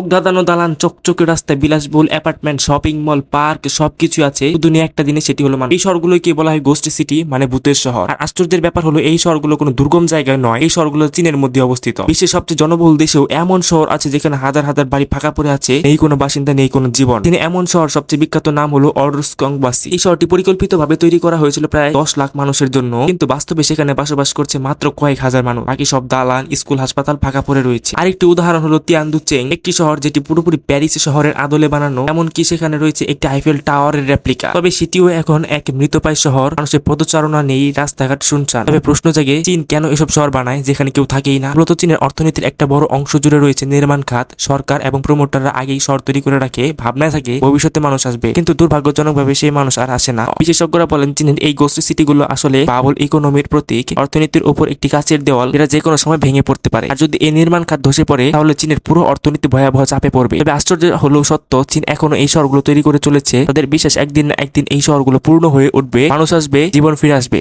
চোখ ধাঁধানো দালান, চকচকে রাস্তায়, বিলাসবহুল অ্যাপার্টমেন্ট, শপিং মল, পার্ক সবকিছু আছে দুনিয়া একটা দিনে, সেটি হলো মানুষ। এই শহরগুলোকে বলা হয় গোস্ট সিটি, মানে ভূতের শহর। আর আশ্চর্যের ব্যাপার হলো এই শহরগুলো কোনো দুর্গম জায়গায় নয়, এই শহরগুলো চীনের মধ্যে অবস্থিত। বিশ্বের সবচেয়ে জনবহুল দেশেও এমন শহর আছে যেখানে হাজার হাজার বাড়ি ফাঁকা পড়ে আছে, নেই কোনো বাসিন্দা, নেই কোনো জীবন। তিনি এমন শহর সবচেয়ে বিখ্যাত নাম হলো অরস্কংবাসী। এই শহরটি পরিকল্পিতভাবে তৈরি করা হয়েছিল প্রায় 10 লাখ মানুষের জন্য, কিন্তু বাস্তবে সেখানে বসবাস করছে মাত্র কয়েক হাজার মানুষ। বাকি সব দালান, স্কুল, হাসপাতাল ফাঁকা পড়ে রয়েছে। আরেকটি উদাহরণ হলো তিয়ানদুচেং, একটি শহর যেটি পুরোপুরি প্যারিস শহরের আদলে বানানো, এমনকি সেখানে রয়েছে একটি আইফেল টাওয়ারের রেপ্লিকা। তবে সেটিও এখন এক মৃতপ্রায় শহর, মানুষের পদচারণা নেই, রাস্তাঘাট শুনশান। তবে প্রশ্ন জাগে, চীন কেন এসব শহর বানায় যেখানে কেউ থাকেই না? মূলত চীনের অর্থনীতির একটা বড় অংশ জুড়ে রয়েছে নির্মাণ খাত। সরকার এবং প্রমোটাররা আগেই শহর তৈরি করে রাখে, ভাবনায় থাকে ভবিষ্যতে মানুষ আসবে, কিন্তু দুর্ভাগ্যজনকভাবে সেই মানুষ আর আসে না। বিশেষজ্ঞরা বলেন চীনের এই গোস্ট সিটিগুলো আসলে বাবল ইকোনমির প্রতীক, অর্থনীতির উপর একটি কাচের দেওয়াল, এটা যে কোনো সময় ভেঙে পড়তে পারে। আর যদি এই নির্মাণ খাত ধসে পড়ে তাহলে চীনের পুরো অর্থনীতি ভয়াবহ চাপে পড়বে। তবে আশ্চর্য হলো সত্য, চীন এখনো এই শহরগুলো তৈরি করে চলেছে। তাদের বিশ্বাস একদিন না একদিন এই শহরগুলো পূর্ণ হয়ে উঠবে, মানুষ আসবে, জীবন ফিরে আসবে।